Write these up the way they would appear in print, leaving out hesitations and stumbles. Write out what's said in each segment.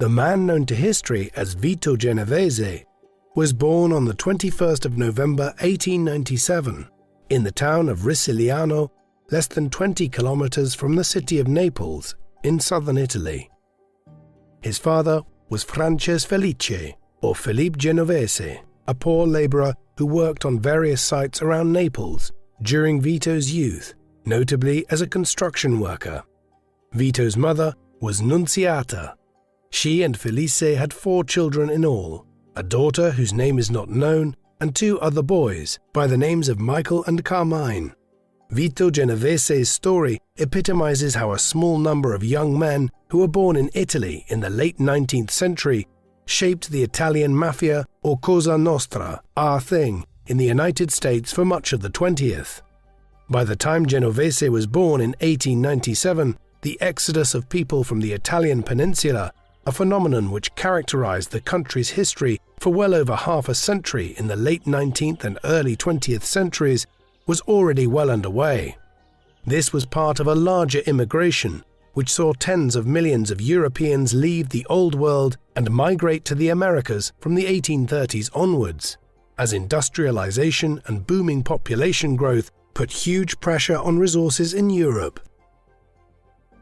The man known to history as Vito Genovese was born on the 21st of November 1897 in the town of Risigliano, less than 20 kilometers from the city of Naples in southern Italy. His father was Frances Felice, or Philippe Genovese, a poor laborer who worked on various sites around Naples during Vito's youth, notably as a construction worker. Vito's mother was Nunziata. She and Felice had 4 children in all, a daughter whose name is not known, and 2 other boys by the names of Michael and Carmine. Vito Genovese's story epitomizes how a small number of young men who were born in Italy in the late 19th century shaped the Italian mafia, or Cosa Nostra, our thing, in the United States for much of the 20th. By the time Genovese was born in 1897, the exodus of people from the Italian peninsula, a phenomenon which characterized the country's history for well over half a century in the late 19th and early 20th centuries, was already well underway. This was part of a larger immigration, which saw tens of millions of Europeans leave the Old World and migrate to the Americas from the 1830s onwards, as industrialization and booming population growth put huge pressure on resources in Europe.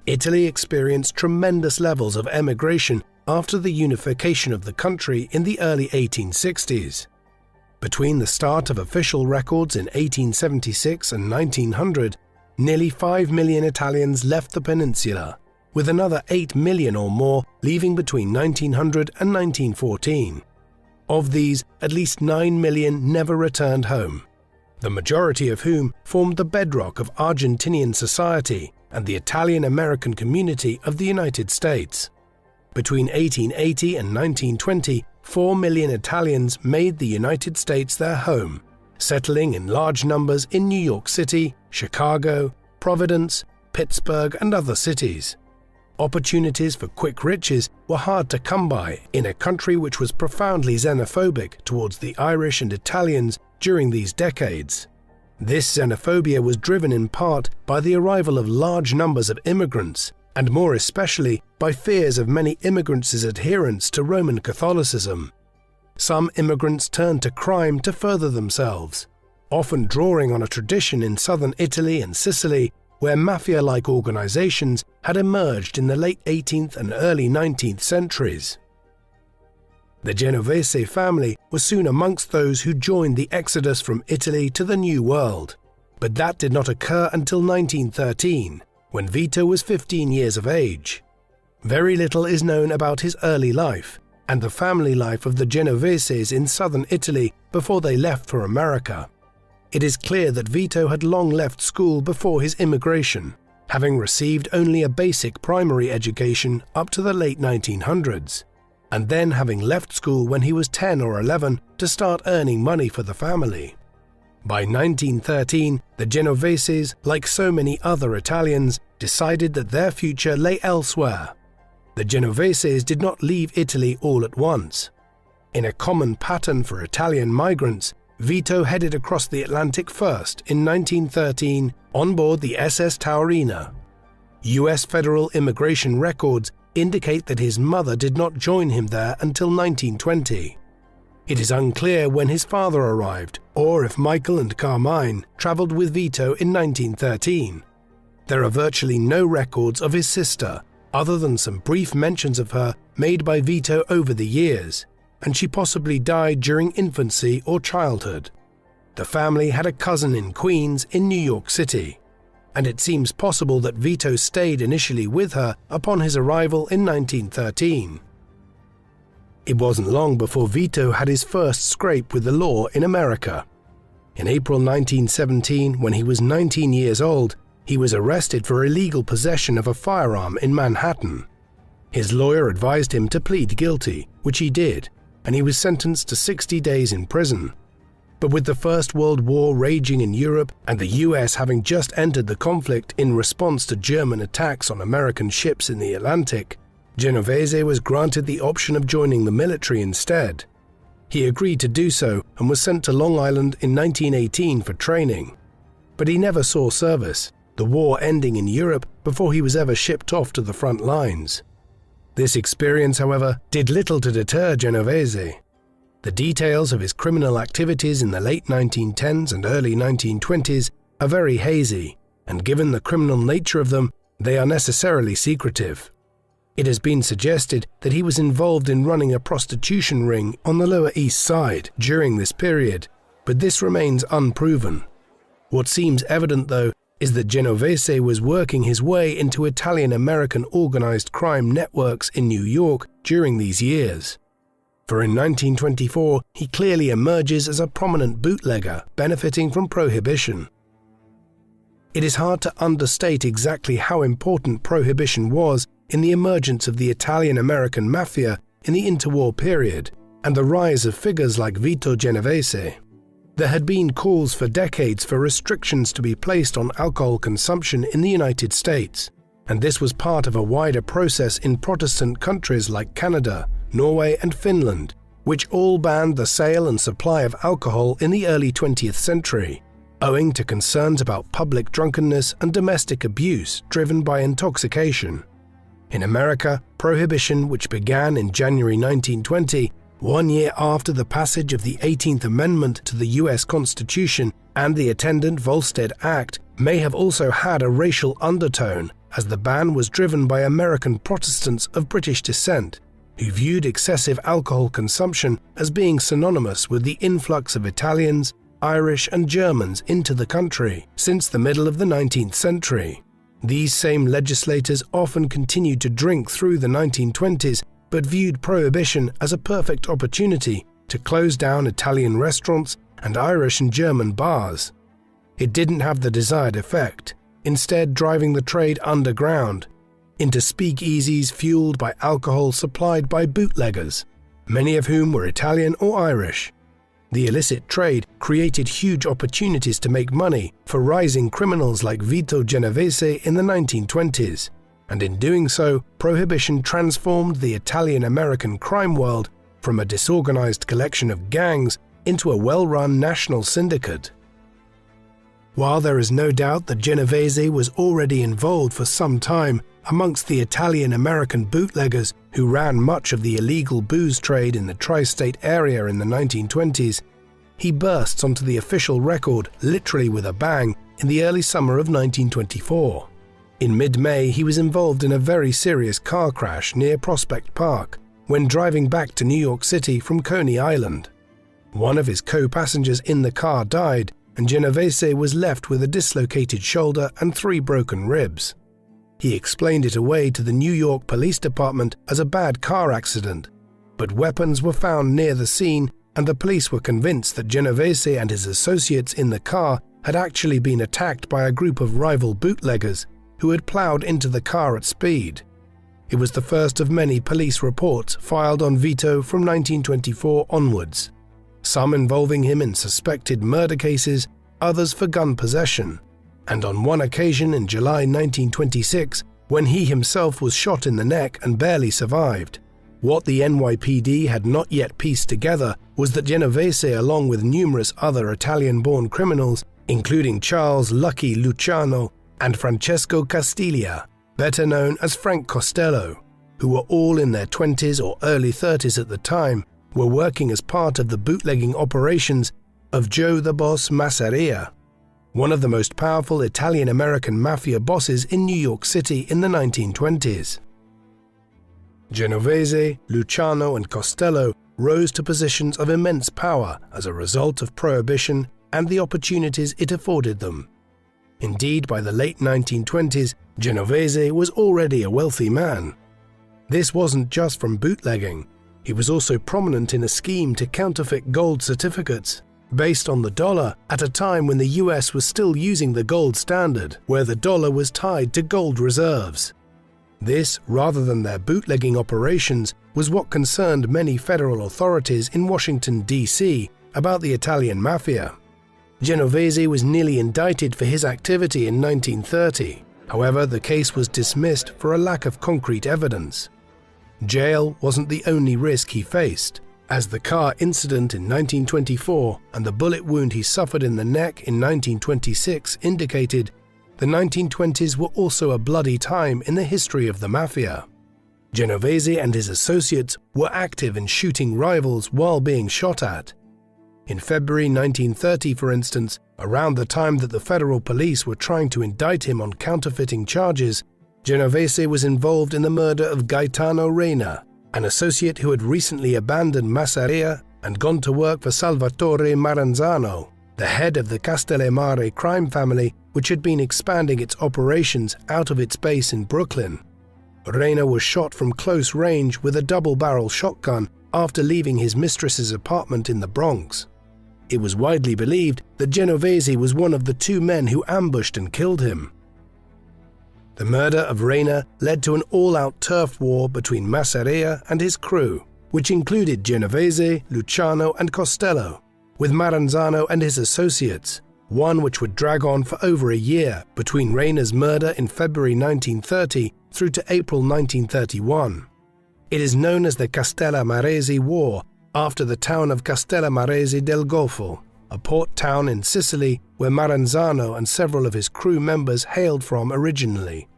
Italy experienced tremendous levels of emigration after the unification of the country in the early 1860s. Between the start of official records in 1876 and 1900, nearly 5 million Italians left the peninsula, with another 8 million or more leaving between 1900 and 1914. Of these, at least 9 million never returned home, the majority of whom formed the bedrock of Argentinian society and the Italian-American community of the United States. Between 1880 and 1920, 4 million Italians made the United States their home, settling in large numbers in New York City, Chicago, Providence, Pittsburgh, and other cities. Opportunities for quick riches were hard to come by in a country which was profoundly xenophobic towards the Irish and Italians during these decades. This xenophobia was driven in part by the arrival of large numbers of immigrants, and more especially by fears of many immigrants' adherence to Roman Catholicism. Some immigrants turned to crime to further themselves, often drawing on a tradition in southern Italy and Sicily where mafia-like organizations had emerged in the late 18th and early 19th centuries. The Genovese family was soon amongst those who joined the exodus from Italy to the New World, but that did not occur until 1913, when Vito was 15 years of age. Very little is known about his early life and the family life of the Genoveses in southern Italy before they left for America. It is clear that Vito had long left school before his immigration, having received only a basic primary education up to the late 1900s, and then having left school when he was 10 or 11 to start earning money for the family. By 1913, the Genoveses, like so many other Italians, decided that their future lay elsewhere. The Genoveses did not leave Italy all at once. In a common pattern for Italian migrants, Vito headed across the Atlantic first in 1913 on board the SS Taorina. US federal immigration records indicate that his mother did not join him there until 1920. It is unclear when his father arrived, or if Michael and Carmine traveled with Vito in 1913. There are virtually no records of his sister, other than some brief mentions of her made by Vito over the years, and she possibly died during infancy or childhood. The family had a cousin in Queens in New York City, and it seems possible that Vito stayed initially with her upon his arrival in 1913. It wasn't long before Vito had his first scrape with the law in America. In April 1917, when he was 19 years old, he was arrested for illegal possession of a firearm in Manhattan. His lawyer advised him to plead guilty, which he did, and he was sentenced to 60 days in prison. But with the First World War raging in Europe and the US having just entered the conflict in response to German attacks on American ships in the Atlantic, Genovese was granted the option of joining the military instead. He agreed to do so and was sent to Long Island in 1918 for training. But he never saw service, the war ending in Europe before he was ever shipped off to the front lines. This experience, however, did little to deter Genovese. The details of his criminal activities in the late 1910s and early 1920s are very hazy, and given the criminal nature of them, they are necessarily secretive. It has been suggested that he was involved in running a prostitution ring on the Lower East Side during this period, but this remains unproven. What seems evident, though, is that Genovese was working his way into Italian-American organized crime networks in New York during these years. For in 1924, he clearly emerges as a prominent bootlegger benefiting from Prohibition. It is hard to understate exactly how important Prohibition was in the emergence of the Italian-American mafia in the interwar period and the rise of figures like Vito Genovese. There had been calls for decades for restrictions to be placed on alcohol consumption in the United States, and this was part of a wider process in Protestant countries like Canada, Norway and Finland, which all banned the sale and supply of alcohol in the early 20th century, owing to concerns about public drunkenness and domestic abuse driven by intoxication. In America, Prohibition, which began in January 1920, 1 year after the passage of the 18th Amendment to the US Constitution and the attendant Volstead Act, may have also had a racial undertone, as the ban was driven by American Protestants of British descent, who viewed excessive alcohol consumption as being synonymous with the influx of Italians, Irish and Germans into the country since the middle of the 19th century. These same legislators often continued to drink through the 1920s, but viewed Prohibition as a perfect opportunity to close down Italian restaurants and Irish and German bars. It didn't have the desired effect, instead driving the trade underground, into speakeasies fueled by alcohol supplied by bootleggers, many of whom were Italian or Irish. The illicit trade created huge opportunities to make money for rising criminals like Vito Genovese in the 1920s, and in doing so, Prohibition transformed the Italian-American crime world from a disorganized collection of gangs into a well-run national syndicate. While there is no doubt that Genovese was already involved for some time amongst the Italian-American bootleggers who ran much of the illegal booze trade in the tri-state area in the 1920s, he bursts onto the official record literally with a bang in the early summer of 1924. In mid-May, he was involved in a very serious car crash near Prospect Park when driving back to New York City from Coney Island. One of his co-passengers in the car died, and Genovese was left with a dislocated shoulder and 3 broken ribs. He explained it away to the New York Police Department as a bad car accident, but weapons were found near the scene and the police were convinced that Genovese and his associates in the car had actually been attacked by a group of rival bootleggers who had plowed into the car at speed. It was the first of many police reports filed on Vito from 1924 onwards, some involving him in suspected murder cases, others for gun possession, and on one occasion in July 1926, when he himself was shot in the neck and barely survived. What the NYPD had not yet pieced together was that Genovese, along with numerous other Italian-born criminals, including Charles Lucky Luciano and Francesco Castiglia, better known as Frank Costello, who were all in their 20s or early 30s at the time, were working as part of the bootlegging operations of Joe the Boss Masseria, one of the most powerful Italian-American mafia bosses in New York City in the 1920s. Genovese, Luciano and Costello rose to positions of immense power as a result of Prohibition and the opportunities it afforded them. Indeed, by the late 1920s, Genovese was already a wealthy man. This wasn't just from bootlegging. He was also prominent in a scheme to counterfeit gold certificates based on the dollar at a time when the US was still using the gold standard, where the dollar was tied to gold reserves. This, rather than their bootlegging operations, was what concerned many federal authorities in Washington, D.C. about the Italian mafia. Genovese was nearly indicted for his activity in 1930. However, the case was dismissed for a lack of concrete evidence. Jail wasn't the only risk he faced, as the car incident in 1924 and the bullet wound he suffered in the neck in 1926 indicated. The 1920s were also a bloody time in the history of the mafia. Genovese and his associates were active in shooting rivals while being shot at. In February 1930, for instance, around the time that the federal police were trying to indict him on counterfeiting charges, Genovese was involved in the murder of Gaetano Reina, an associate who had recently abandoned Masseria and gone to work for Salvatore Maranzano, the head of the Castellammarese crime family, which had been expanding its operations out of its base in Brooklyn. Reina was shot from close range with a double-barrel shotgun after leaving his mistress's apartment in the Bronx. It was widely believed that Genovese was one of the two men who ambushed and killed him. The murder of Reina led to an all-out turf war between Masseria and his crew, which included Genovese, Luciano and Costello, with Maranzano and his associates, one which would drag on for over a year between Reina's murder in February 1930 through to April 1931. It is known as the Castellammarese War, after the town of Castellammarese del Golfo, a port town in Sicily where Maranzano and several of his crew members hailed from originally.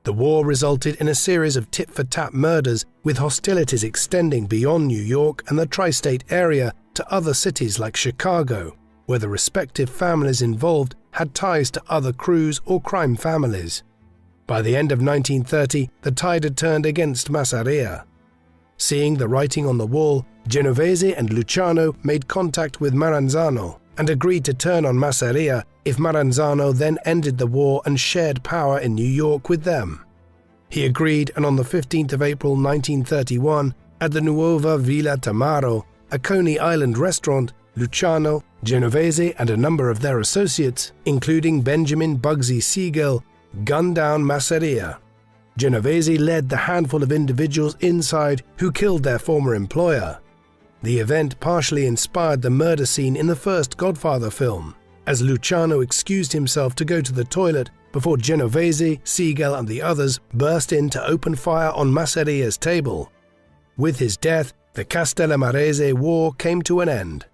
The war resulted in a series of tit-for-tat murders, with hostilities extending beyond New York and the tri-state area to other cities like Chicago, where the respective families involved had ties to other crews or crime families. By the end of 1930, the tide had turned against Masseria. Seeing the writing on the wall, Genovese and Luciano made contact with Maranzano and agreed to turn on Masseria if Maranzano then ended the war and shared power in New York with them. He agreed, and on the 15th of April 1931, at the Nuova Villa Tamaro, a Coney Island restaurant, Luciano, Genovese and a number of their associates, including Benjamin Bugsy Siegel, gunned down Masseria. Genovese led the handful of individuals inside who killed their former employer. The event partially inspired the murder scene in the first Godfather film, as Luciano excused himself to go to the toilet before Genovese, Siegel and the others burst in to open fire on Masseria's table. With his death, the Castellammarese War came to an end.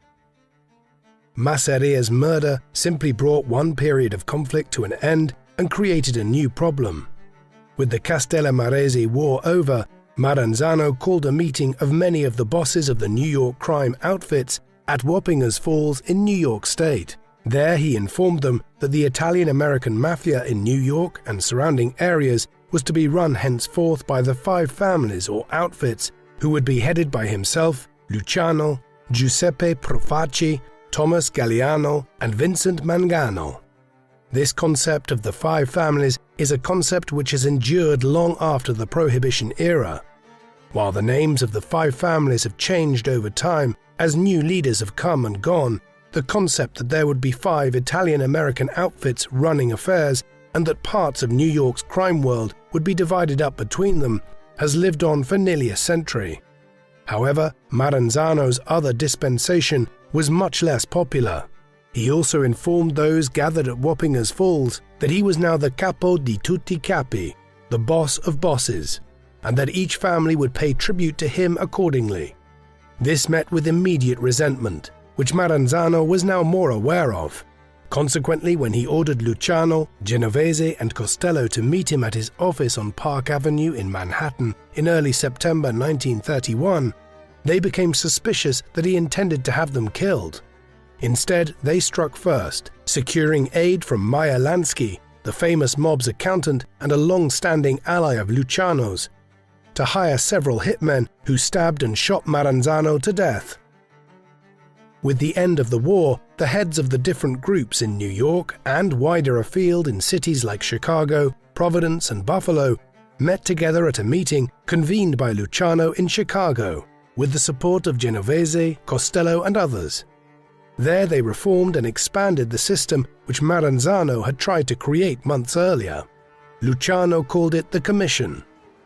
Masseria's murder simply brought one period of conflict to an end and created a new problem. With the Castellammarese War over, Maranzano called a meeting of many of the bosses of the New York crime outfits at Wappingers Falls in New York State. There he informed them that the Italian-American mafia in New York and surrounding areas was to be run henceforth by the 5 families or outfits, who would be headed by himself, Luciano, Giuseppe Profaci, Thomas Galliano and Vincent Mangano. This concept of the 5 families is a concept which has endured long after the Prohibition era. While the names of the 5 families have changed over time as new leaders have come and gone, the concept that there would be 5 Italian-American outfits running affairs and that parts of New York's crime world would be divided up between them has lived on for nearly a century. However, Maranzano's other dispensation was much less popular. He also informed those gathered at Wappingers Falls that he was now the capo di tutti capi, the boss of bosses, and that each family would pay tribute to him accordingly. This met with immediate resentment, which Maranzano was now more aware of. Consequently, when he ordered Luciano, Genovese and Costello to meet him at his office on Park Avenue in Manhattan in early September 1931, they became suspicious that he intended to have them killed. Instead, they struck first, securing aid from Meyer Lansky, the famous mob's accountant and a long-standing ally of Luciano's, to hire several hitmen who stabbed and shot Maranzano to death. With the end of the war, the heads of the different groups in New York and wider afield in cities like Chicago, Providence and Buffalo met together at a meeting convened by Luciano in Chicago, with the support of Genovese, Costello and others. There they reformed and expanded the system which Maranzano had tried to create months earlier. Luciano called it the Commission.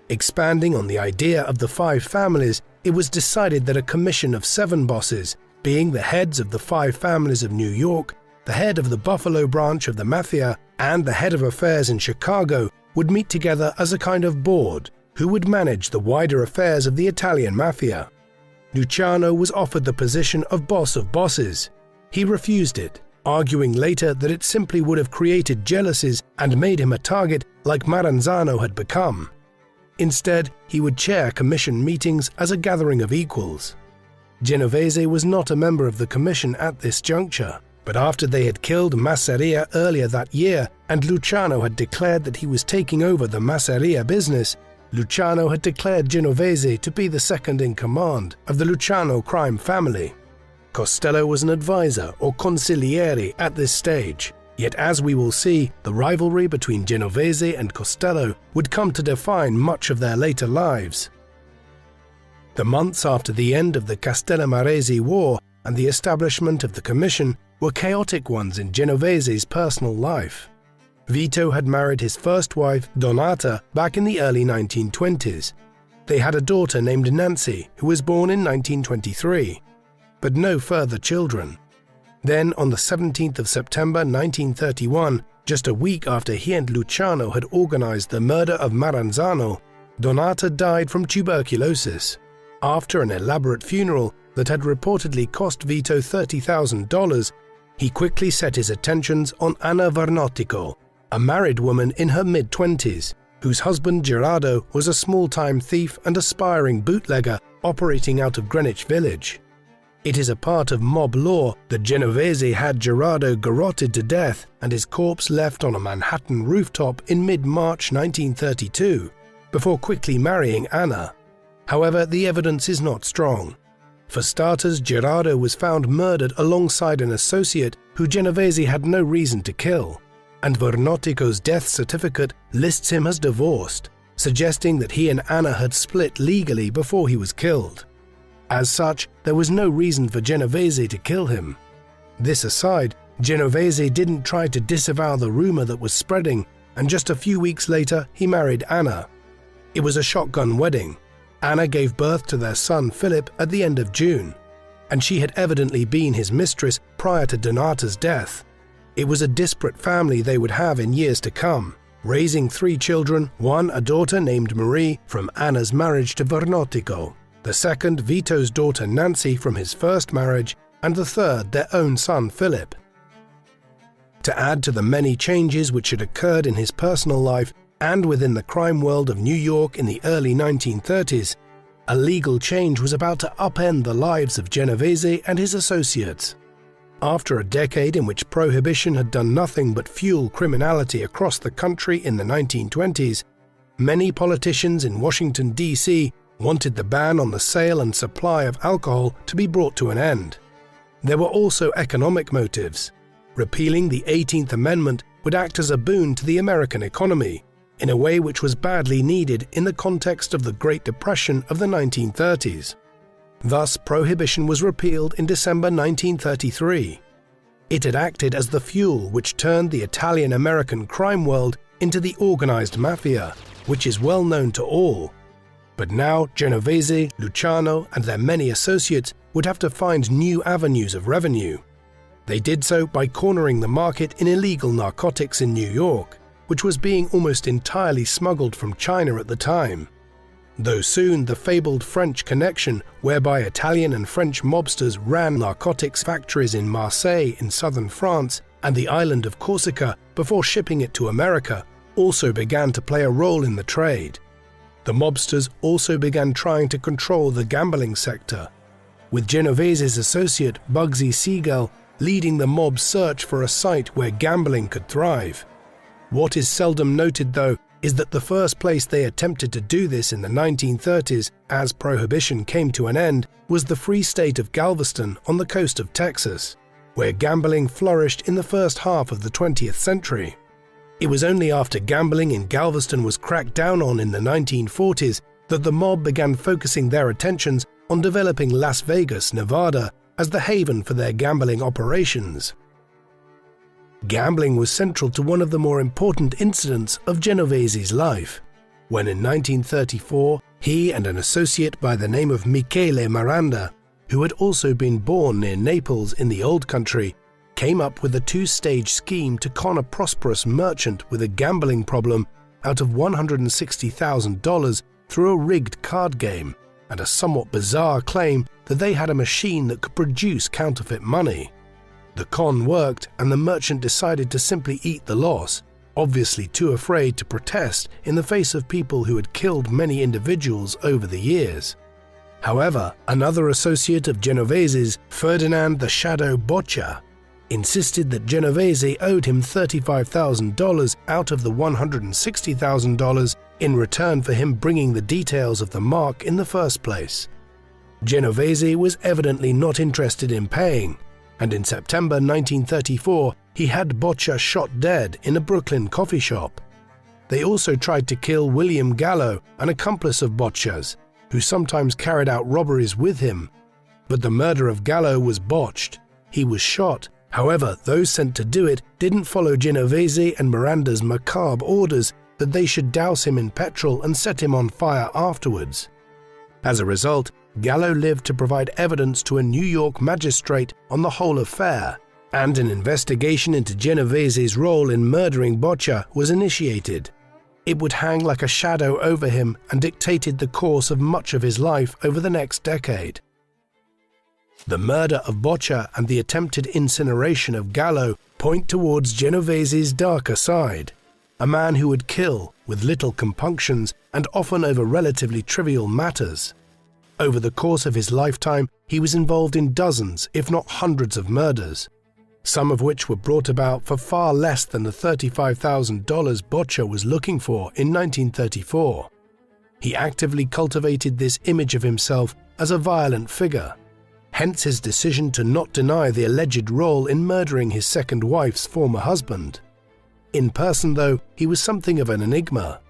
Expanding on the idea of the 5 families, it was decided that a commission of 7 bosses, being the heads of the 5 families of New York, the head of the Buffalo branch of the Mafia, and the head of affairs in Chicago, would meet together as a kind of board who would manage the wider affairs of the Italian Mafia. Luciano was offered the position of boss of bosses. He refused it, arguing later that it simply would have created jealousies and made him a target like Maranzano had become. Instead, he would chair commission meetings as a gathering of equals. Genovese was not a member of the commission at this juncture, but after they had killed Masseria earlier that year and Luciano had declared that he was taking over the Masseria business, Luciano had declared Genovese to be the second in command of the Luciano crime family. Costello was an advisor or consigliere at this stage, yet as we will see, the rivalry between Genovese and Costello would come to define much of their later lives. The months after the end of the Castellammarese War and the establishment of the Commission were chaotic ones in Genovese's personal life. Vito had married his first wife, Donata, back in the early 1920s. They had a daughter named Nancy, who was born in 1923, but no further children. Then, on the 17th of September 1931, just a week after he and Luciano had organized the murder of Maranzano, Donata died from tuberculosis. After an elaborate funeral that had reportedly cost Vito $30,000, he quickly set his attentions on Anna Vernotico, a married woman in her mid-20s, whose husband Gerardo was a small-time thief and aspiring bootlegger operating out of Greenwich Village. It is a part of mob law that Genovese had Gerardo garroted to death and his corpse left on a Manhattan rooftop in mid-March 1932, before quickly marrying Anna. However, the evidence is not strong. For starters, Gerardo was found murdered alongside an associate who Genovese had no reason to kill, and Vernotico's death certificate lists him as divorced, suggesting that he and Anna had split legally before he was killed. As such, there was no reason for Genovese to kill him. This aside, Genovese didn't try to disavow the rumor that was spreading, and just a few weeks later he married Anna. It was a shotgun wedding. Anna gave birth to their son Philip at the end of June, and she had evidently been his mistress prior to Donata's death. It was a disparate family they would have in years to come, raising 3 children, one a daughter named Marie from Anna's marriage to Vernotico, the second Vito's daughter Nancy from his first marriage, and the third their own son Philip. To add to the many changes which had occurred in his personal life and within the crime world of New York in the early 1930s, a legal change was about to upend the lives of Genovese and his associates. After a decade in which Prohibition had done nothing but fuel criminality across the country in the 1920s, many politicians in Washington, D.C. wanted the ban on the sale and supply of alcohol to be brought to an end. There were also economic motives. Repealing the 18th Amendment would act as a boon to the American economy, in a way which was badly needed in the context of the Great Depression of the 1930s. Thus, Prohibition was repealed in December 1933. It had acted as the fuel which turned the Italian-American crime world into the organized mafia, which is well known to all. But now Genovese, Luciano, and their many associates would have to find new avenues of revenue. They did so by cornering the market in illegal narcotics in New York, which was being almost entirely smuggled from China at the time. Though soon the fabled French connection, whereby Italian and French mobsters ran narcotics factories in Marseille in southern France and the island of Corsica before shipping it to America, also began to play a role in the trade. The mobsters also began trying to control the gambling sector, with Genovese's associate Bugsy Siegel leading the mob's search for a site where gambling could thrive. What is seldom noted, though, is that the first place they attempted to do this in the 1930s, as Prohibition came to an end, was the Free State of Galveston on the coast of Texas, where gambling flourished in the first half of the 20th century. It was only after gambling in Galveston was cracked down on in the 1940s that the mob began focusing their attentions on developing Las Vegas, Nevada, as the haven for their gambling operations. Gambling was central to one of the more important incidents of Genovese's life, when in 1934 he and an associate by the name of Michele Miranda, who had also been born near Naples in the Old Country, came up with a 2-stage scheme to con a prosperous merchant with a gambling problem out of $160,000 through a rigged card game and a somewhat bizarre claim that they had a machine that could produce counterfeit money. The con worked, and the merchant decided to simply eat the loss, obviously too afraid to protest in the face of people who had killed many individuals over the years. However, another associate of Genovese's, Ferdinand the Shadow Boccia, insisted that Genovese owed him $35,000 out of the $160,000 in return for him bringing the details of the mark in the first place. Genovese was evidently not interested in paying, and in September 1934 he had Boccia shot dead in a Brooklyn coffee shop. They also tried to kill William Gallo, an accomplice of Boccia's, who sometimes carried out robberies with him. But the murder of Gallo was botched. He was shot. However, those sent to do it didn't follow Genovese and Miranda's macabre orders that they should douse him in petrol and set him on fire afterwards. As a result, Gallo lived to provide evidence to a New York magistrate on the whole affair, and an investigation into Genovese's role in murdering Boccia was initiated. It would hang like a shadow over him and dictated the course of much of his life over the next decade. The murder of Boccia and the attempted incineration of Gallo point towards Genovese's darker side, a man who would kill with little compunctions and often over relatively trivial matters. Over the course of his lifetime, he was involved in dozens, if not hundreds of murders, some of which were brought about for far less than the $35,000 Boccia was looking for in 1934. He actively cultivated this image of himself as a violent figure, hence his decision to not deny the alleged role in murdering his second wife's former husband. In person, though, he was something of an enigma.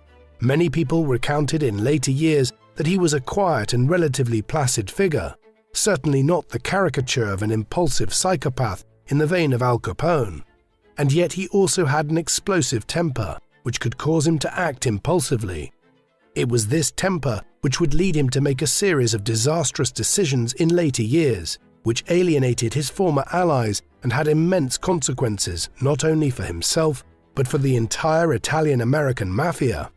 Many people recounted in later years that he was a quiet and relatively placid figure, certainly not the caricature of an impulsive psychopath in the vein of Al Capone, and yet he also had an explosive temper, which could cause him to act impulsively. It was this temper which would lead him to make a series of disastrous decisions in later years, which alienated his former allies and had immense consequences not only for himself, but for the entire Italian-American mafia.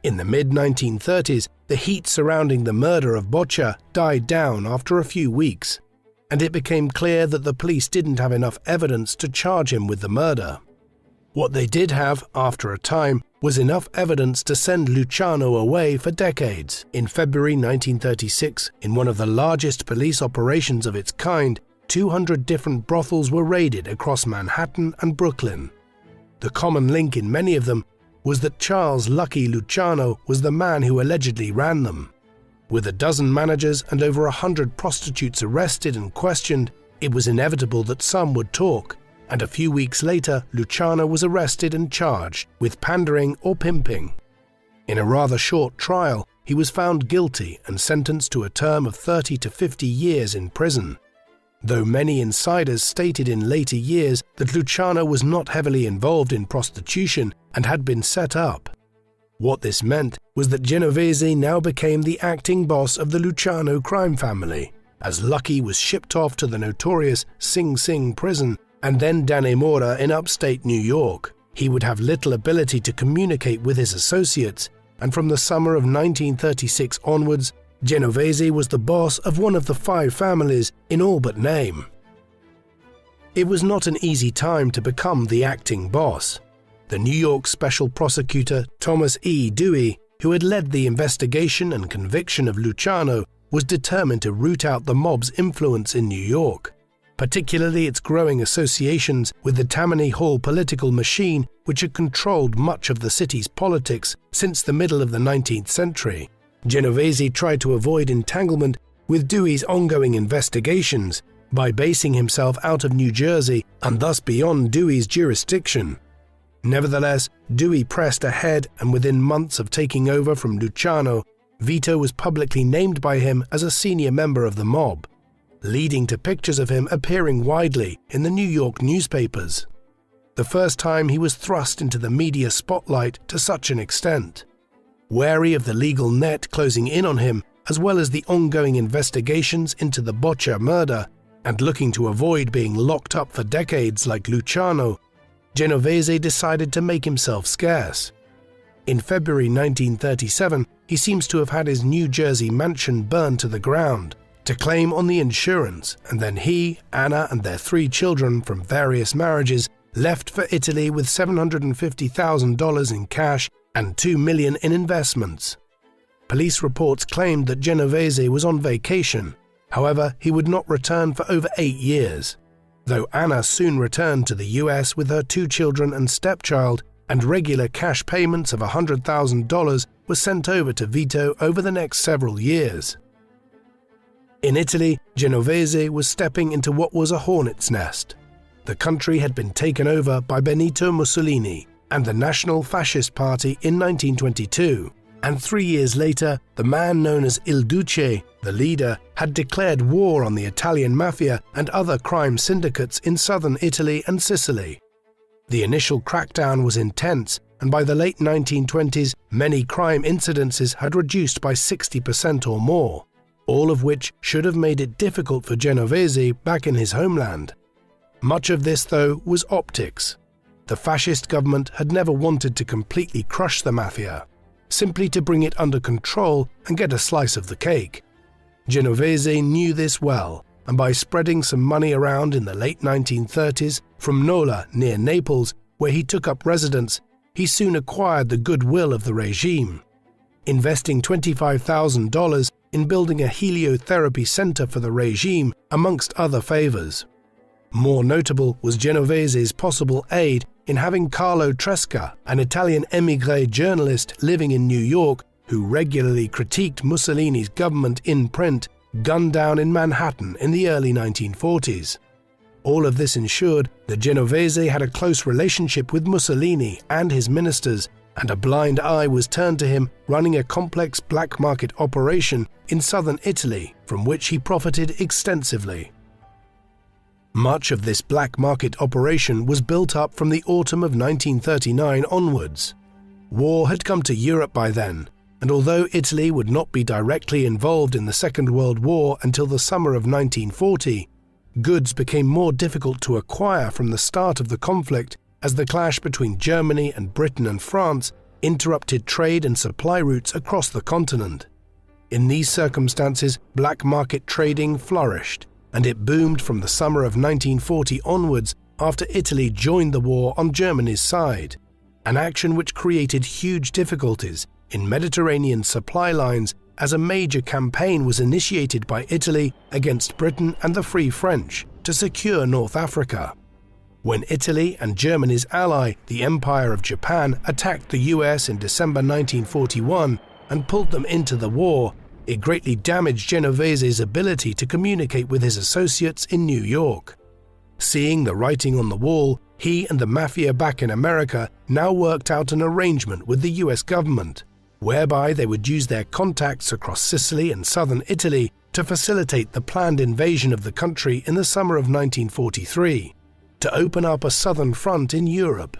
In the mid-1930s, the heat surrounding the murder of Boccia died down after a few weeks, and it became clear that the police didn't have enough evidence to charge him with the murder. What they did have, after a time, was enough evidence to send Luciano away for decades. In February 1936, in one of the largest police operations of its kind, 200 different brothels were raided across Manhattan and Brooklyn. The common link in many of them was that Charles Lucky Luciano was the man who allegedly ran them. With a dozen managers and over 100 prostitutes arrested and questioned, it was inevitable that some would talk, and a few weeks later Luciano was arrested and charged with pandering or pimping. In a rather short trial, he was found guilty and sentenced to a term of 30 to 50 years in prison, though many insiders stated in later years that Luciano was not heavily involved in prostitution and had been set up. What this meant was that Genovese now became the acting boss of the Luciano crime family, as Lucky was shipped off to the notorious Sing Sing prison and then Dannemora in upstate New York. He would have little ability to communicate with his associates, and from the summer of 1936 onwards, Genovese was the boss of one of the 5 families in all but name. It was not an easy time to become the acting boss. The New York Special Prosecutor Thomas E. Dewey, who had led the investigation and conviction of Luciano, was determined to root out the mob's influence in New York, particularly its growing associations with the Tammany Hall political machine, which had controlled much of the city's politics since the middle of the 19th century. Genovese tried to avoid entanglement with Dewey's ongoing investigations by basing himself out of New Jersey and thus beyond Dewey's jurisdiction. Nevertheless, Dewey pressed ahead, and within months of taking over from Luciano, Vito was publicly named by him as a senior member of the mob, leading to pictures of him appearing widely in the New York newspapers. The first time he was thrust into the media spotlight to such an extent. Wary of the legal net closing in on him, as well as the ongoing investigations into the Boccia murder, and looking to avoid being locked up for decades like Luciano, Genovese decided to make himself scarce. In February 1937, he seems to have had his New Jersey mansion burned to the ground to claim on the insurance, and then he, Anna, and their 3 children from various marriages left for Italy with $750,000 in cash and $2 million in investments. Police reports claimed that Genovese was on vacation. However, he would not return for over 8 years. Though Anna soon returned to the US with her 2 children and stepchild, and regular cash payments of $100,000 were sent over to Vito over the next several years. In Italy, Genovese was stepping into what was a hornet's nest. The country had been taken over by Benito Mussolini and the National Fascist Party in 1922, and 3 years later, the man known as Il Duce, the leader, had declared war on the Italian mafia and other crime syndicates in southern Italy and Sicily. The initial crackdown was intense, and by the late 1920s, many crime incidences had reduced by 60% or more, all of which should have made it difficult for Genovese back in his homeland. Much of this, though, was optics. The fascist government had never wanted to completely crush the mafia, simply to bring it under control and get a slice of the cake. Genovese knew this well, and by spreading some money around in the late 1930s from Nola near Naples, where he took up residence, he soon acquired the goodwill of the regime, investing $25,000 in building a heliotherapy center for the regime, amongst other favors. More notable was Genovese's possible aid in having Carlo Tresca, an Italian émigré journalist living in New York who regularly critiqued Mussolini's government in print, gunned down in Manhattan in the early 1940s. All of this ensured that Genovese had a close relationship with Mussolini and his ministers, and a blind eye was turned to him running a complex black market operation in southern Italy from which he profited extensively. Much of this black market operation was built up from the autumn of 1939 onwards. War had come to Europe by then, and although Italy would not be directly involved in the Second World War until the summer of 1940, goods became more difficult to acquire from the start of the conflict as the clash between Germany and Britain and France interrupted trade and supply routes across the continent. In these circumstances, black market trading flourished, and it boomed from the summer of 1940 onwards after Italy joined the war on Germany's side, an action which created huge difficulties in Mediterranean supply lines as a major campaign was initiated by Italy against Britain and the Free French to secure North Africa. When Italy and Germany's ally, the Empire of Japan, attacked the US in December 1941 and pulled them into the war, it greatly damaged Genovese's ability to communicate with his associates in New York. Seeing the writing on the wall, he and the mafia back in America now worked out an arrangement with the US government, whereby they would use their contacts across Sicily and southern Italy to facilitate the planned invasion of the country in the summer of 1943, to open up a southern front in Europe.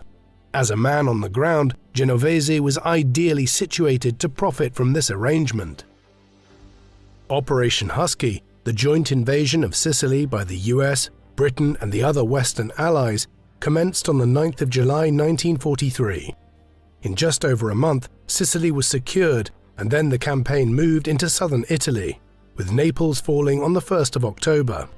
As a man on the ground, Genovese was ideally situated to profit from this arrangement. Operation Husky, the joint invasion of Sicily by the US, Britain and the other Western Allies, commenced on the 9th of July 1943. In just over a month, Sicily was secured, and then the campaign moved into southern Italy, with Naples falling on the 1st of October.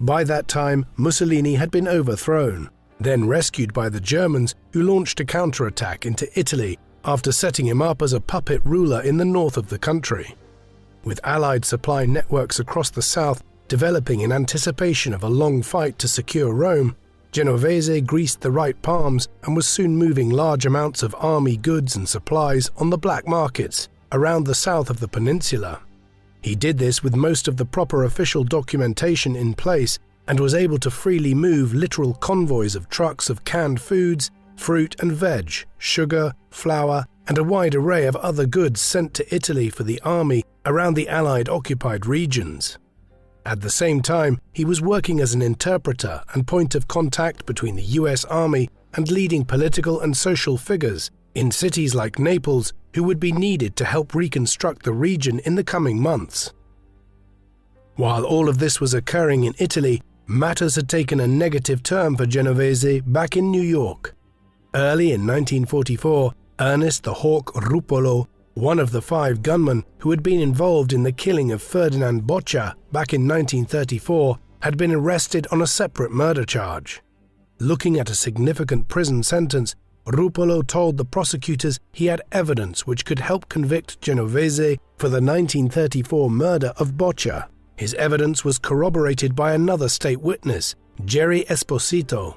By that time, Mussolini had been overthrown, then rescued by the Germans, who launched a counterattack into Italy after setting him up as a puppet ruler in the north of the country. With Allied supply networks across the south developing in anticipation of a long fight to secure Rome, Genovese greased the right palms and was soon moving large amounts of army goods and supplies on the black markets around the south of the peninsula. He did this with most of the proper official documentation in place and was able to freely move literal convoys of trucks of canned foods, fruit and veg, sugar, flour, and a wide array of other goods sent to Italy for the army around the Allied occupied regions. At the same time, he was working as an interpreter and point of contact between the US Army and leading political and social figures in cities like Naples who would be needed to help reconstruct the region in the coming months. While all of this was occurring in Italy, matters had taken a negative turn for Genovese back in New York. Early in 1944, Ernest the Hawk Rupolo, one of the 5 gunmen who had been involved in the killing of Ferdinand Boccia back in 1934, had been arrested on a separate murder charge. Looking at a significant prison sentence, Ruppolo told the prosecutors he had evidence which could help convict Genovese for the 1934 murder of Boccia. His evidence was corroborated by another state witness, Jerry Esposito.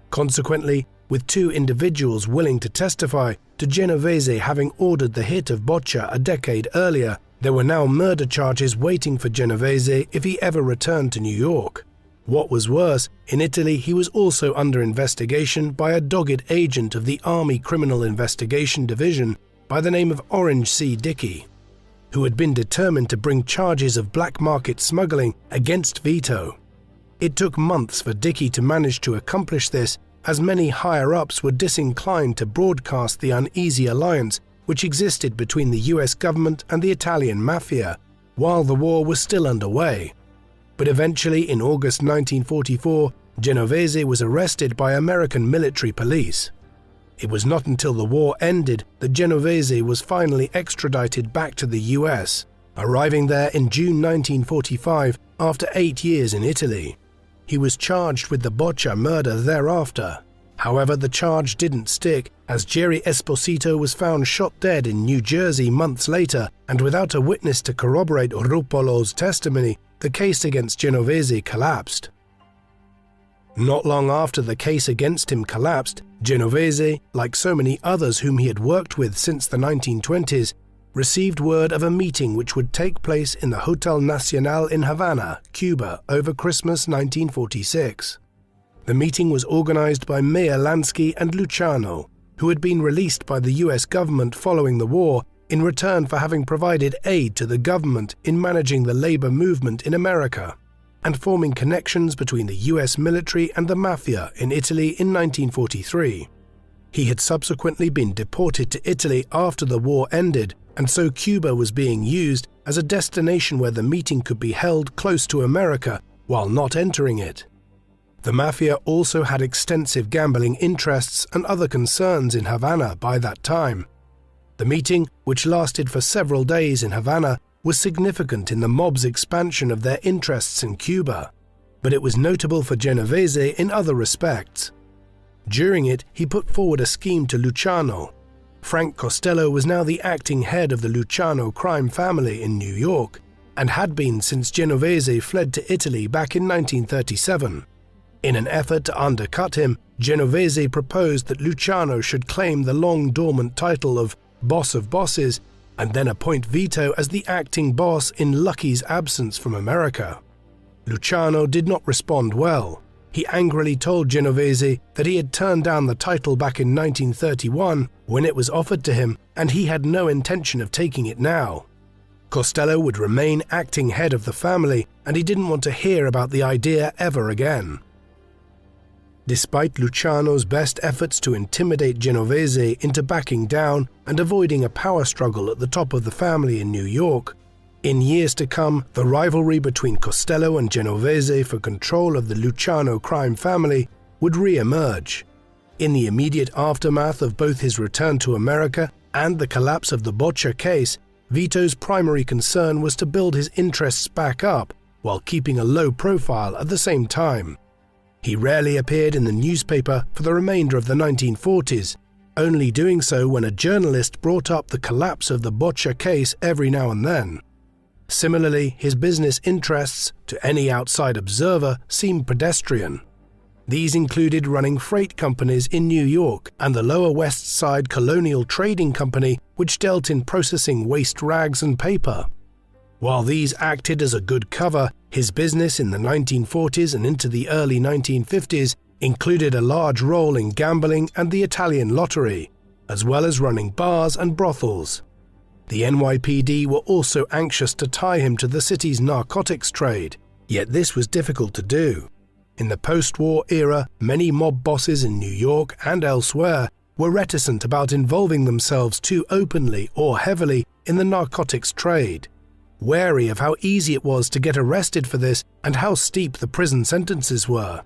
Consequently, with two individuals willing to testify to Genovese having ordered the hit of Boccia a decade earlier, there were now murder charges waiting for Genovese if he ever returned to New York. What was worse, in Italy he was also under investigation by a dogged agent of the Army Criminal Investigation Division by the name of Orange C. Dickey, who had been determined to bring charges of black market smuggling against Vito. It took months for Dickey to manage to accomplish this, as many higher-ups were disinclined to broadcast the uneasy alliance which existed between the US government and the Italian mafia, while the war was still underway. But eventually, in August 1944, Genovese was arrested by American military police. It was not until the war ended that Genovese was finally extradited back to the US, arriving there in June 1945 after 8 years in Italy. He was charged with the Boccia murder thereafter. However, the charge didn't stick, as Jerry Esposito was found shot dead in New Jersey months later, and without a witness to corroborate Ruppolo's testimony, the case against Genovese collapsed. Not long after the case against him collapsed, Genovese, like so many others whom he had worked with since the 1920s, received word of a meeting which would take place in the Hotel Nacional in Havana, Cuba, over Christmas 1946. The meeting was organized by Mayor Lansky and Luciano, who had been released by the US government following the war in return for having provided aid to the government in managing the labor movement in America, and forming connections between the US military and the mafia in Italy in 1943. He had subsequently been deported to Italy after the war ended, and so Cuba was being used as a destination where the meeting could be held close to America while not entering it. The mafia also had extensive gambling interests and other concerns in Havana by that time. The meeting, which lasted for several days in Havana, was significant in the mob's expansion of their interests in Cuba, but it was notable for Genovese in other respects. During it, he put forward a scheme to Luciano. Frank Costello was now the acting head of the Luciano crime family in New York, and had been since Genovese fled to Italy back in 1937. In an effort to undercut him, Genovese proposed that Luciano should claim the long-dormant title of Boss of Bosses, and then appoint Vito as the acting boss in Lucky's absence from America. Luciano did not respond well. He angrily told Genovese that he had turned down the title back in 1931 when it was offered to him, and he had no intention of taking it now. Costello would remain acting head of the family, and he didn't want to hear about the idea ever again. Despite Luciano's best efforts to intimidate Genovese into backing down and avoiding a power struggle at the top of the family in New York, in years to come, the rivalry between Costello and Genovese for control of the Luciano crime family would re-emerge. In the immediate aftermath of both his return to America and the collapse of the Boccia case, Vito's primary concern was to build his interests back up while keeping a low profile at the same time. He rarely appeared in the newspaper for the remainder of the 1940s, only doing so when a journalist brought up the collapse of the Boccia case every now and then. Similarly, his business interests, to any outside observer, seemed pedestrian. These included running freight companies in New York and the Lower West Side Colonial Trading Company, which dealt in processing waste rags and paper. While these acted as a good cover, his business in the 1940s and into the early 1950s included a large role in gambling and the Italian lottery, as well as running bars and brothels. The NYPD were also anxious to tie him to the city's narcotics trade, yet this was difficult to do. In the post-war era, many mob bosses in New York and elsewhere were reticent about involving themselves too openly or heavily in the narcotics trade, wary of how easy it was to get arrested for this and how steep the prison sentences were.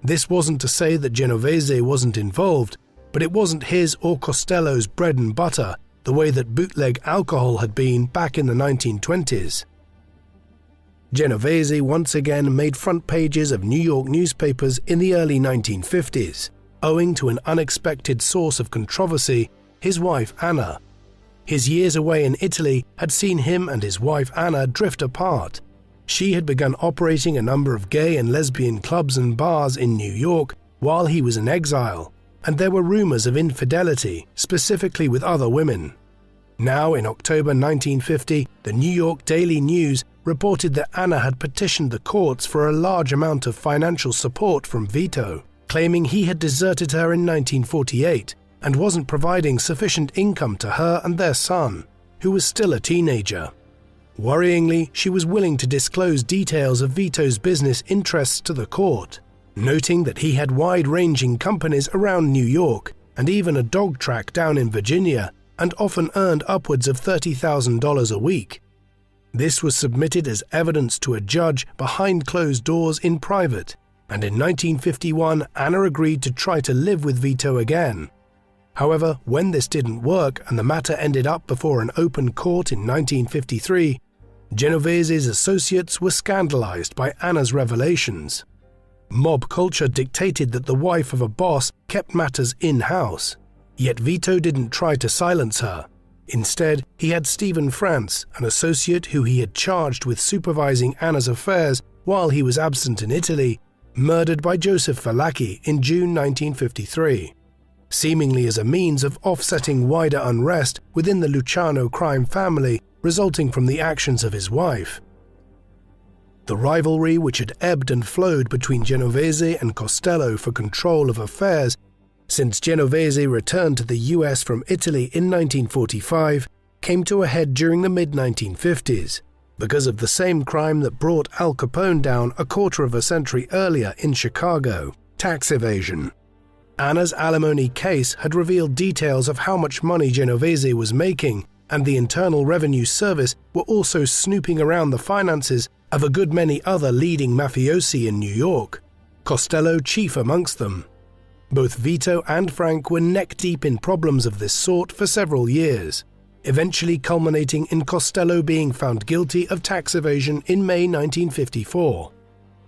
This wasn't to say that Genovese wasn't involved, but it wasn't his or Costello's bread and butter, the way that bootleg alcohol had been back in the 1920s. Genovese once again made front pages of New York newspapers in the early 1950s, owing to an unexpected source of controversy, his wife Anna. His years away in Italy had seen him and his wife Anna drift apart. She had begun operating a number of gay and lesbian clubs and bars in New York while he was in exile, and there were rumors of infidelity, specifically with other women. Now, in October 1950, the New York Daily News reported that Anna had petitioned the courts for a large amount of financial support from Vito, claiming he had deserted her in 1948 and wasn't providing sufficient income to her and their son, who was still a teenager. Worryingly, she was willing to disclose details of Vito's business interests to the court, noting that he had wide-ranging companies around New York and even a dog track down in Virginia, and often earned upwards of $30,000 a week. This was submitted as evidence to a judge behind closed doors in private, and in 1951 Anna agreed to try to live with Vito again. However, when this didn't work and the matter ended up before an open court in 1953, Genovese's associates were scandalized by Anna's revelations. Mob culture dictated that the wife of a boss kept matters in-house, yet Vito didn't try to silence her. Instead, he had Stephen France, an associate who he had charged with supervising Anna's affairs while he was absent in Italy, murdered by Joseph Falacchi in June 1953, seemingly as a means of offsetting wider unrest within the Luciano crime family resulting from the actions of his wife. The rivalry which had ebbed and flowed between Genovese and Costello for control of affairs since Genovese returned to the US from Italy in 1945 came to a head during the mid-1950s because of the same crime that brought Al Capone down a quarter of a century earlier in Chicago: tax evasion. Anna's alimony case had revealed details of how much money Genovese was making, and the Internal Revenue Service were also snooping around the finances of a good many other leading mafiosi in New York, Costello chief amongst them. Both Vito and Frank were neck-deep in problems of this sort for several years, eventually culminating in Costello being found guilty of tax evasion in May 1954.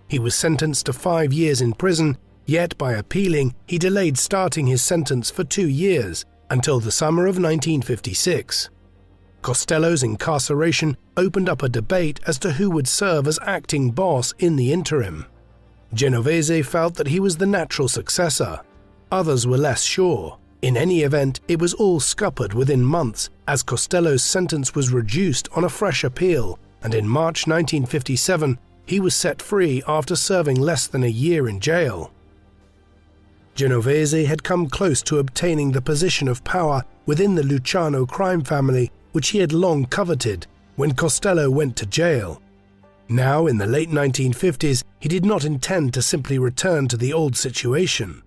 He was sentenced to 5 years in prison, yet by appealing, he delayed starting his sentence for 2 years, until the summer of 1956. Costello's incarceration opened up a debate as to who would serve as acting boss in the interim. Genovese felt that he was the natural successor. Others were less sure. In any event, it was all scuppered within months, as Costello's sentence was reduced on a fresh appeal, and in March 1957, he was set free after serving less than a year in jail. Genovese had come close to obtaining the position of power within the Luciano crime family, which he had long coveted, when Costello went to jail. Now, in the late 1950s, he did not intend to simply return to the old situation.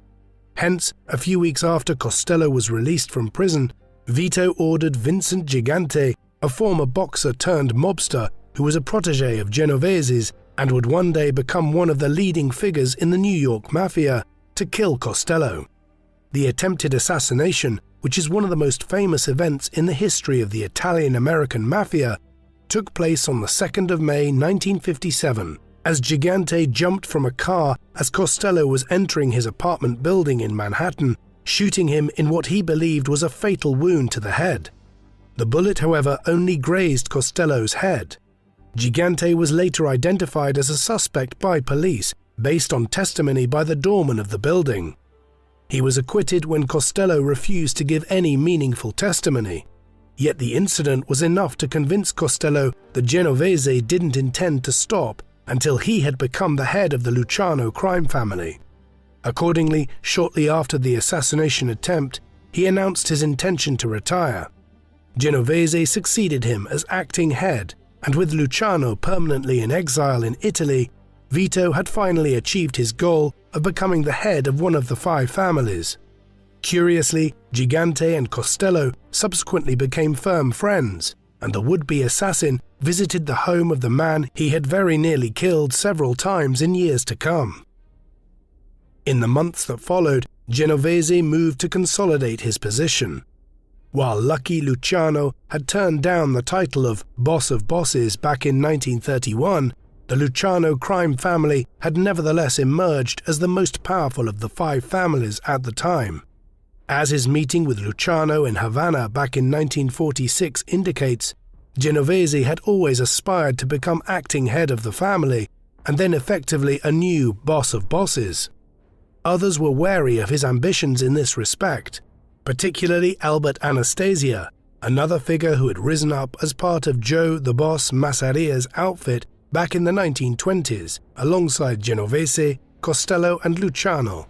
Hence, a few weeks after Costello was released from prison, Vito ordered Vincent Gigante, a former boxer turned mobster who was a protege of Genovese's and would one day become one of the leading figures in the New York Mafia, to kill Costello. The attempted assassination, which is one of the most famous events in the history of the Italian-American Mafia, took place on the 2nd of May 1957, as Gigante jumped from a car as Costello was entering his apartment building in Manhattan, shooting him in what he believed was a fatal wound to the head. The bullet, however, only grazed Costello's head. Gigante was later identified as a suspect by police, based on testimony by the doorman of the building. He was acquitted when Costello refused to give any meaningful testimony. Yet the incident was enough to convince Costello that Genovese didn't intend to stop until he had become the head of the Luciano crime family. Accordingly, shortly after the assassination attempt, he announced his intention to retire. Genovese succeeded him as acting head, and with Luciano permanently in exile in Italy, Vito had finally achieved his goal of becoming the head of one of the 5 families. Curiously, Gigante and Costello subsequently became firm friends, and the would-be assassin visited the home of the man he had very nearly killed several times in years to come. In the months that followed, Genovese moved to consolidate his position. While Lucky Luciano had turned down the title of Boss of Bosses back in 1931, the Luciano crime family had nevertheless emerged as the most powerful of the 5 families at the time. As his meeting with Luciano in Havana back in 1946 indicates, Genovese had always aspired to become acting head of the family and then effectively a new boss of bosses. Others were wary of his ambitions in this respect, particularly Albert Anastasia, another figure who had risen up as part of Joe the Boss Massaria's outfit back in the 1920s, alongside Genovese, Costello and Luciano.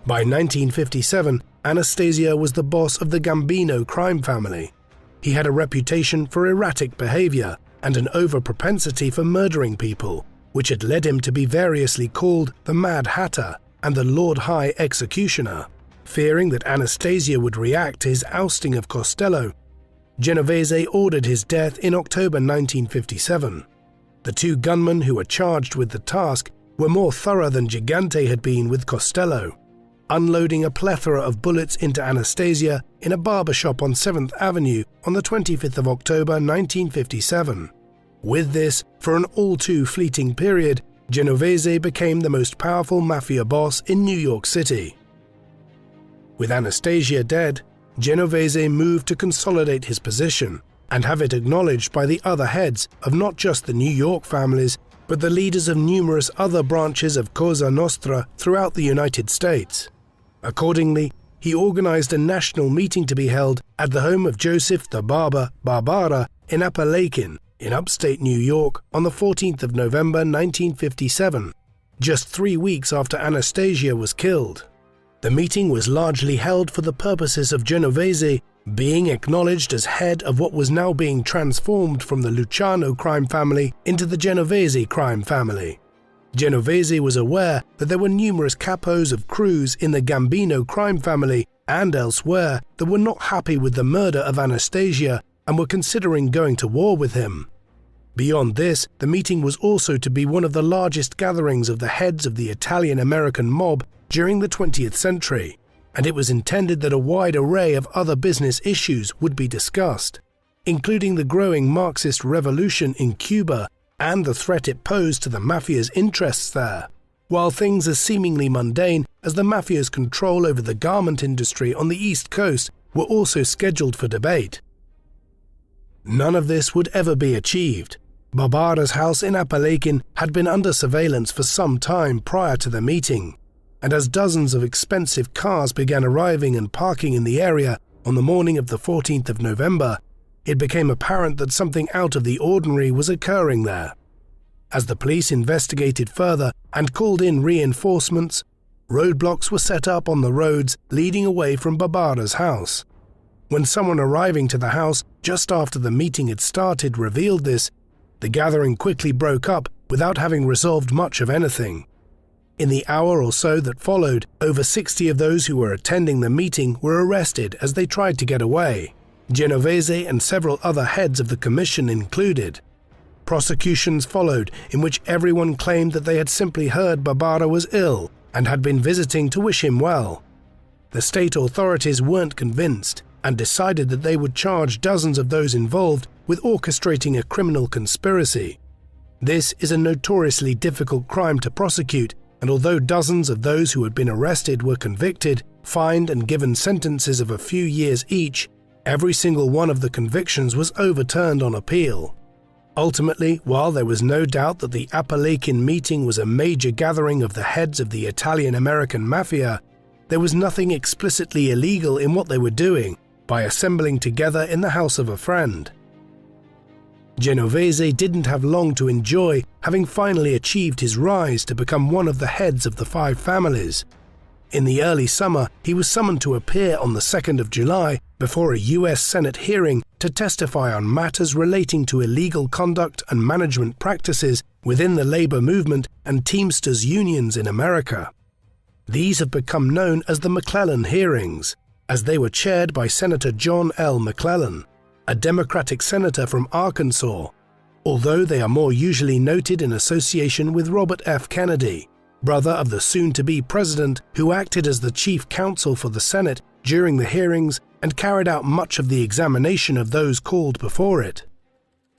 By 1957, Anastasia was the boss of the Gambino crime family. He had a reputation for erratic behavior and an overpropensity for murdering people, which had led him to be variously called the Mad Hatter and the Lord High Executioner. Fearing that Anastasia would react to his ousting of Costello, Genovese ordered his death in October 1957. The 2 gunmen who were charged with the task were more thorough than Gigante had been with Costello, unloading a plethora of bullets into Anastasia in a barbershop on 7th Avenue on the 25th of October 1957. With this, for an all too fleeting period, Genovese became the most powerful mafia boss in New York City. With Anastasia dead, Genovese moved to consolidate his position and have it acknowledged by the other heads of not just the New York families, but the leaders of numerous other branches of Cosa Nostra throughout the United States. Accordingly, he organized a national meeting to be held at the home of Joseph the Barber Barbara in Appalachin, in upstate New York, on the 14th of November 1957, just 3 weeks after Anastasia was killed. The meeting was largely held for the purposes of Genovese being acknowledged as head of what was now being transformed from the Luciano crime family into the Genovese crime family. Genovese was aware that there were numerous capos of crews in the Gambino crime family and elsewhere that were not happy with the murder of Anastasia and were considering going to war with him. Beyond this, the meeting was also to be one of the largest gatherings of the heads of the Italian-American mob during the 20th century, and it was intended that a wide array of other business issues would be discussed, including the growing Marxist revolution in Cuba and the threat it posed to the mafia's interests there, while things as seemingly mundane as the mafia's control over the garment industry on the East Coast were also scheduled for debate. None of this would ever be achieved. Barbara's house in Appalachin had been under surveillance for some time prior to the meeting, and as dozens of expensive cars began arriving and parking in the area on the morning of the 14th of November, it became apparent that something out of the ordinary was occurring there. As the police investigated further and called in reinforcements, roadblocks were set up on the roads leading away from Barbara's house. When someone arriving to the house just after the meeting had started revealed this, the gathering quickly broke up without having resolved much of anything. In the hour or so that followed, over 60 of those who were attending the meeting were arrested as they tried to get away, Genovese and several other heads of the commission included. Prosecutions followed in which everyone claimed that they had simply heard Barbara was ill and had been visiting to wish him well. The state authorities weren't convinced and decided that they would charge dozens of those involved with orchestrating a criminal conspiracy. This is a notoriously difficult crime to prosecute, and although dozens of those who had been arrested were convicted, fined and given sentences of a few years each, every single one of the convictions was overturned on appeal. Ultimately, while there was no doubt that the Appalachin meeting was a major gathering of the heads of the Italian-American mafia, there was nothing explicitly illegal in what they were doing by assembling together in the house of a friend. Genovese didn't have long to enjoy, having finally achieved his rise to become one of the heads of the 5 families. In the early summer, he was summoned to appear on the 2nd of July before a U.S. Senate hearing to testify on matters relating to illegal conduct and management practices within the labor movement and Teamsters unions in America. These have become known as the McClellan hearings, as they were chaired by Senator John L. McClellan, a Democratic senator from Arkansas, although they are more usually noted in association with Robert F. Kennedy, brother of the soon-to-be president, who acted as the chief counsel for the Senate during the hearings and carried out much of the examination of those called before it.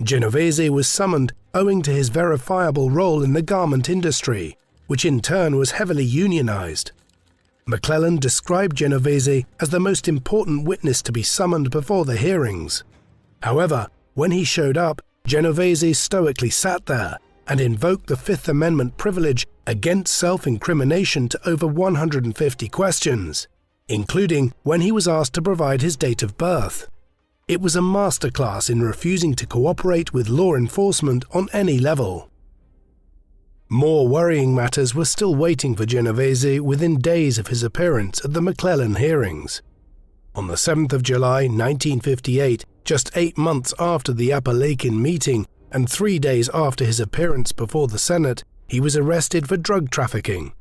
Genovese was summoned owing to his verifiable role in the garment industry, which in turn was heavily unionized. McClellan described Genovese as the most important witness to be summoned before the hearings. However, when he showed up, Genovese stoically sat there and invoked the Fifth Amendment privilege against self-incrimination to over 150 questions, including when he was asked to provide his date of birth. It was a masterclass in refusing to cooperate with law enforcement on any level. More worrying matters were still waiting for Genovese within days of his appearance at the McClellan hearings. On the 7th of July 1958, just 8 months after the Appalachin meeting and 3 days after his appearance before the Senate, he was arrested for drug trafficking.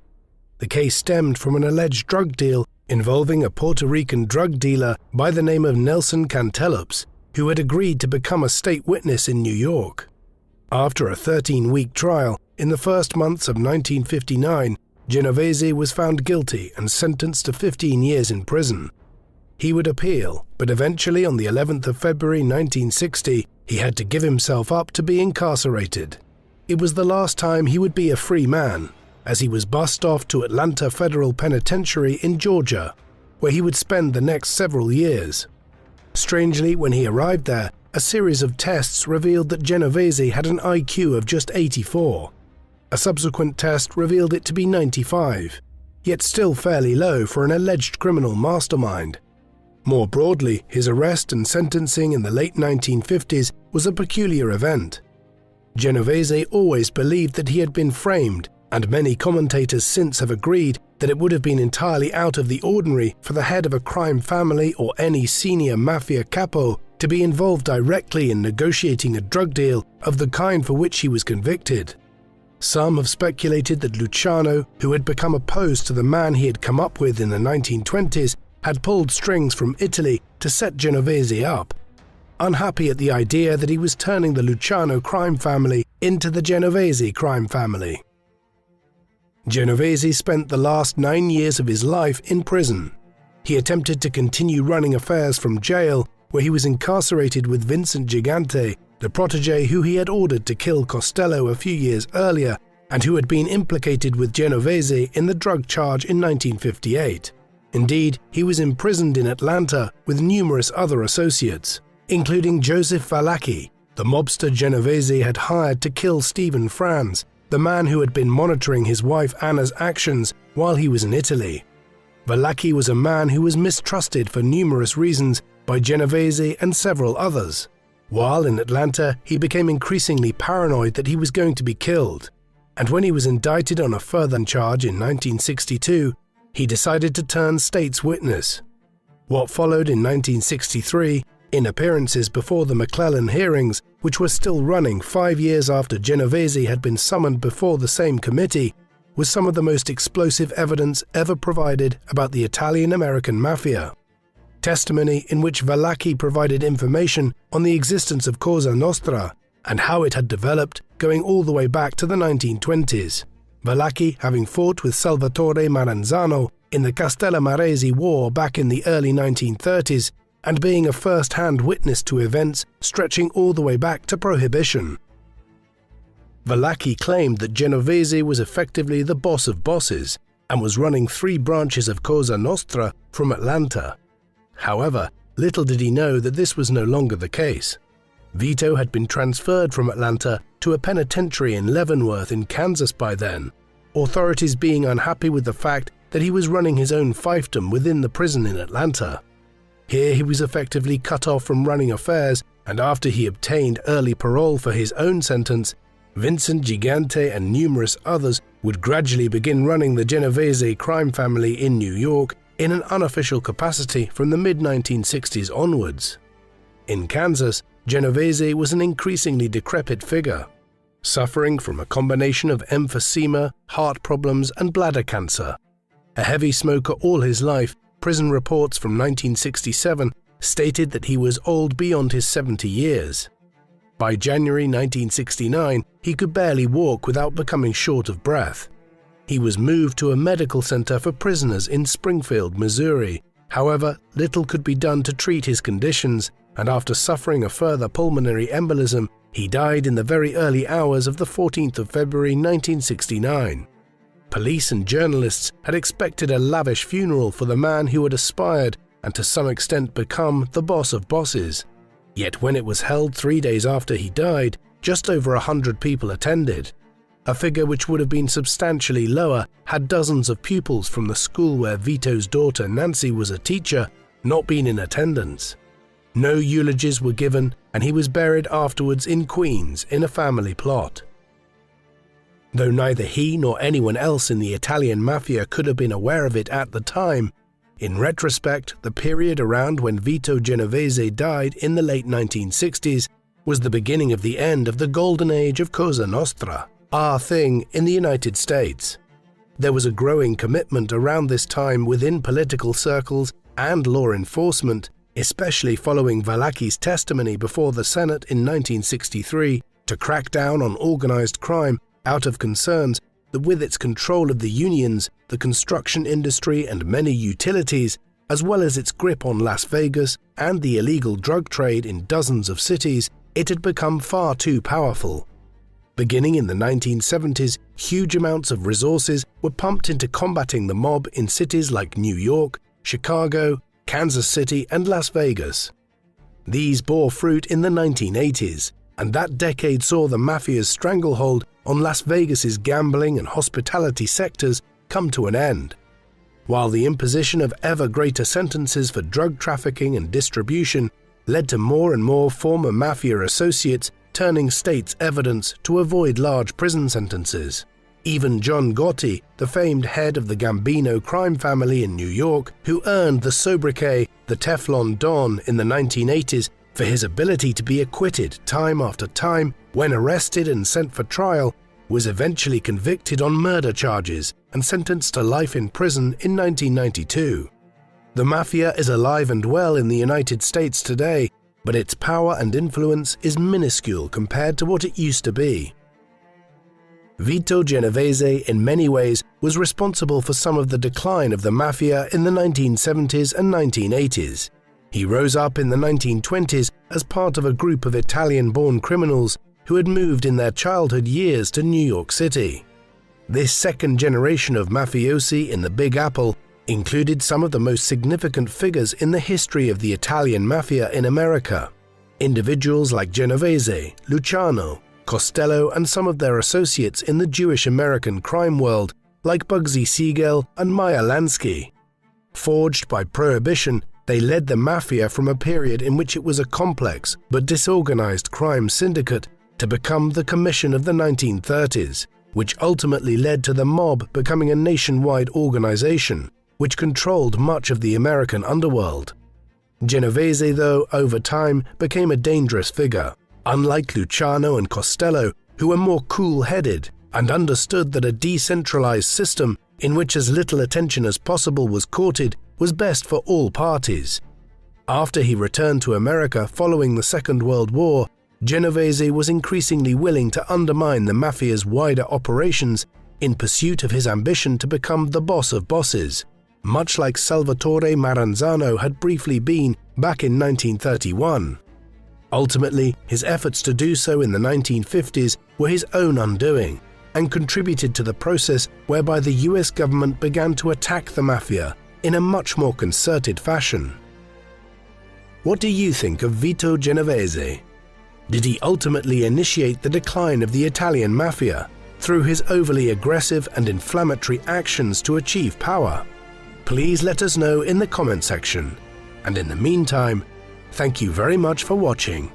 The case stemmed from an alleged drug deal involving a Puerto Rican drug dealer by the name of Nelson Cantelops, who had agreed to become a state witness in New York. After a 13-week trial, in the first months of 1959, Genovese was found guilty and sentenced to 15 years in prison. He would appeal, but eventually on the 11th of February 1960, he had to give himself up to be incarcerated. It was the last time he would be a free man, as he was bussed off to Atlanta Federal Penitentiary in Georgia, where he would spend the next several years. Strangely, when he arrived there, a series of tests revealed that Genovese had an IQ of just 84. A subsequent test revealed it to be 95, yet still fairly low for an alleged criminal mastermind. More broadly, his arrest and sentencing in the late 1950s was a peculiar event. Genovese always believed that he had been framed, and many commentators since have agreed that it would have been entirely out of the ordinary for the head of a crime family or any senior mafia capo to be involved directly in negotiating a drug deal of the kind for which he was convicted. Some have speculated that Luciano, who had become opposed to the man he had come up with in the 1920s, had pulled strings from Italy to set Genovese up, unhappy at the idea that he was turning the Luciano crime family into the Genovese crime family. Genovese spent the last 9 years of his life in prison. He attempted to continue running affairs from jail, where he was incarcerated with Vincent Gigante, the protege who he had ordered to kill Costello a few years earlier and who had been implicated with Genovese in the drug charge in 1958. Indeed, he was imprisoned in Atlanta with numerous other associates, including Joseph Vallacchi, the mobster Genovese had hired to kill Stephen Franz, the man who had been monitoring his wife Anna's actions while he was in Italy. Vallacchi was a man who was mistrusted for numerous reasons by Genovese and several others. While in Atlanta, he became increasingly paranoid that he was going to be killed, and when he was indicted on a further charge in 1962, he decided to turn state's witness. What followed in 1963, in appearances before the McClellan hearings, which were still running 5 years after Genovese had been summoned before the same committee, was some of the most explosive evidence ever provided about the Italian-American mafia. Testimony in which Vallacchi provided information on the existence of Cosa Nostra and how it had developed going all the way back to the 1920s. Vallacchi having fought with Salvatore Maranzano in the Castellammarese War back in the early 1930s and being a first-hand witness to events stretching all the way back to Prohibition. Vallacchi claimed that Genovese was effectively the boss of bosses and was running 3 branches of Cosa Nostra from Atlanta. However, little did he know that this was no longer the case. Vito had been transferred from Atlanta to a penitentiary in Leavenworth in Kansas by then, authorities being unhappy with the fact that he was running his own fiefdom within the prison in Atlanta. Here he was effectively cut off from running affairs, and after he obtained early parole for his own sentence, Vincent Gigante and numerous others would gradually begin running the Genovese crime family in New York in an unofficial capacity from the mid-1960s onwards. In Kansas, Genovese was an increasingly decrepit figure, suffering from a combination of emphysema, heart problems, and bladder cancer. A heavy smoker all his life, prison reports from 1967 stated that he was old beyond his 70 years. By January 1969, he could barely walk without becoming short of breath. He was moved to a medical center for prisoners in Springfield, Missouri. However, little could be done to treat his conditions, and after suffering a further pulmonary embolism, he died in the very early hours of the 14th of February 1969. Police and journalists had expected a lavish funeral for the man who had aspired and to some extent become the boss of bosses. Yet when it was held 3 days after he died, just over 100 people attended, a figure which would have been substantially lower had dozens of pupils from the school where Vito's daughter Nancy was a teacher not been in attendance. No eulogies were given, and he was buried afterwards in Queens in a family plot. Though neither he nor anyone else in the Italian mafia could have been aware of it at the time, in retrospect, the period around when Vito Genovese died in the late 1960s was the beginning of the end of the golden age of Cosa Nostra, our thing in the United States. There was a growing commitment around this time within political circles and law enforcement, especially following Valachi's testimony before the Senate in 1963 to crack down on organized crime out of concerns that with its control of the unions, the construction industry and many utilities, as well as its grip on Las Vegas and the illegal drug trade in dozens of cities, it had become far too powerful. Beginning in the 1970s, huge amounts of resources were pumped into combating the mob in cities like New York, Chicago, Kansas City and Las Vegas. These bore fruit in the 1980s, and that decade saw the mafia's stranglehold on Las Vegas's gambling and hospitality sectors come to an end. While the imposition of ever greater sentences for drug trafficking and distribution led to more and more former mafia associates turning state's evidence to avoid large prison sentences. Even John Gotti, the famed head of the Gambino crime family in New York, who earned the sobriquet the Teflon Don in the 1980s for his ability to be acquitted time after time when arrested and sent for trial, was eventually convicted on murder charges and sentenced to life in prison in 1992. The mafia is alive and well in the United States today, but its power and influence is minuscule compared to what it used to be. Vito Genovese in many ways was responsible for some of the decline of the mafia in the 1970s and 1980s. He rose up in the 1920s as part of a group of Italian-born criminals who had moved in their childhood years to New York City. This second generation of mafiosi in the Big Apple included some of the most significant figures in the history of the Italian mafia in America. Individuals like Genovese, Luciano, Costello and some of their associates in the Jewish American crime world like Bugsy Siegel and Meyer Lansky. Forged by Prohibition, they led the mafia from a period in which it was a complex but disorganized crime syndicate to become the Commission of the 1930s, which ultimately led to the mob becoming a nationwide organization which controlled much of the American underworld. Genovese, though, over time became a dangerous figure. Unlike Luciano and Costello, who were more cool-headed and understood that a decentralized system in which as little attention as possible was courted was best for all parties. After he returned to America following the Second World War, Genovese was increasingly willing to undermine the mafia's wider operations in pursuit of his ambition to become the boss of bosses, much like Salvatore Maranzano had briefly been back in 1931. Ultimately, his efforts to do so in the 1950s were his own undoing and contributed to the process whereby the US government began to attack the mafia in a much more concerted fashion. What do you think of Vito Genovese? Did he ultimately initiate the decline of the Italian mafia through his overly aggressive and inflammatory actions to achieve power? Please let us know in the comment section. And in the meantime, thank you very much for watching.